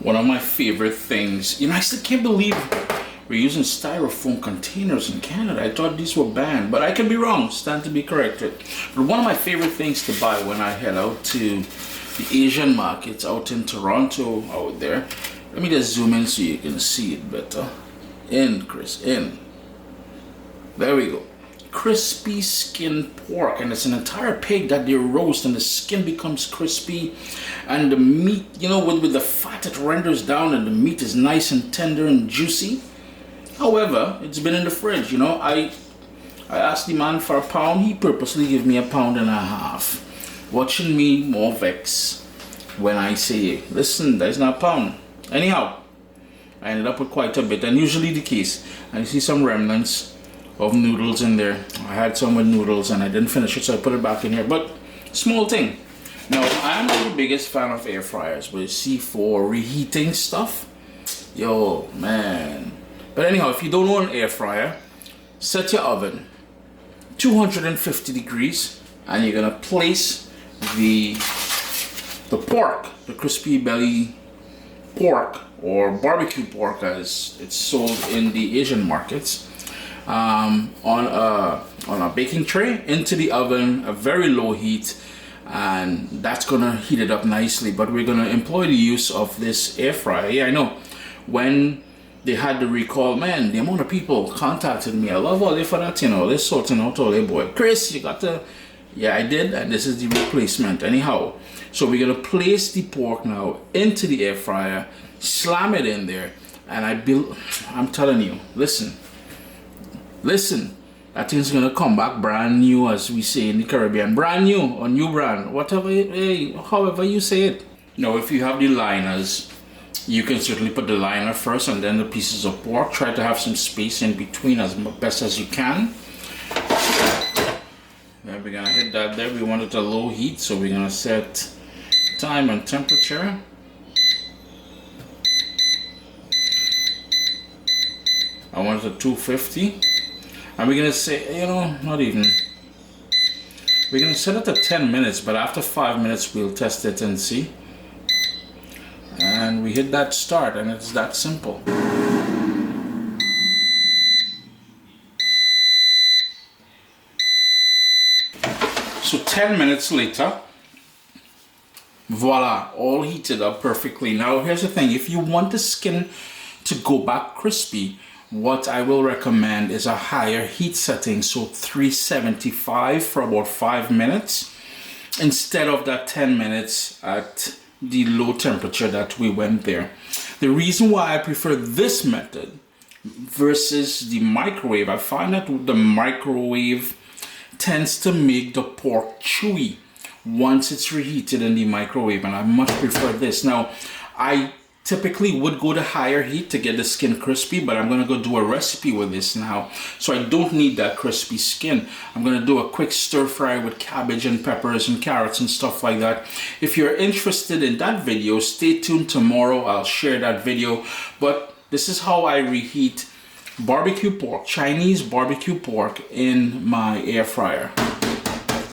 One of my favorite things. You know, I still can't believe we're using styrofoam containers in Canada. I thought these were banned, but I could be wrong. Stand to be corrected. But one of my favorite things to buy when I head out to the Asian markets out in Toronto out there. Let me just zoom in so you can see it better. In, Chris, in. There we go. Crispy skin pork, and it's an entire pig that they roast, and the skin becomes crispy, and the meat, you know, with the fat, it renders down, and the meat is nice and tender and juicy. However, it's been in the fridge. You know, I asked the man for a pound. He purposely gave me 1.5 pounds. Watching me more vex when I say, listen, that's not a pound. Anyhow, I ended up with quite a bit, and usually the case. I see some remnants of noodles in there. I had some with noodles and I didn't finish it, so I put it back in here. But small thing. Now, I'm not the biggest fan of air fryers, but you see, for reheating stuff, yo, man. But anyhow, if you don't own an air fryer, set your oven 250 degrees, and you're gonna place the pork, the crispy belly pork, or barbecue pork as it's sold in the Asian markets, on a baking tray into the oven, a very low heat, and that's gonna heat it up nicely. But we're gonna employ the use of this air fryer. Yeah, I know when they had the recall, man, the amount of people contacted me. I love all they for that, you know, they're sorting out all their boy. Chris, you got to, yeah, I did, and this is the replacement. Anyhow, so we're gonna place the pork now into the air fryer, slam it in there, and I'm telling you, listen, that thing's gonna come back brand new, as we say in the Caribbean. Brand new, or new brand, whatever, however you say it. Now, if you have the liners, you can certainly put the liner first and then the pieces of pork. Try to have some space in between as best as you can. Then we're gonna hit that there. We want it at a low heat, so we're gonna set time and temperature. I want it at 250. And we're gonna say, you know, not even. We're gonna set it at 10 minutes, but after 5 minutes we'll test it and see. And we hit that start, and it's that simple. So 10 minutes later, voila, all heated up perfectly. Now here's the thing, if you want the skin to go back crispy, what I will recommend is a higher heat setting, so 375 for about 5 minutes, instead of that 10 minutes at the low temperature that we went there. The reason why I prefer this method versus the microwave, I find that the microwave tends to make the pork chewy once it's reheated in the microwave, and I much prefer this. Now, I typically would go to higher heat to get the skin crispy, but I'm gonna go do a recipe with this now, so I don't need that crispy skin. I'm gonna do a quick stir fry with cabbage and peppers and carrots and stuff like that. If you're interested in that video, stay tuned. Tomorrow I'll share that video. But this is how I reheat barbecue pork, Chinese barbecue pork, in my air fryer.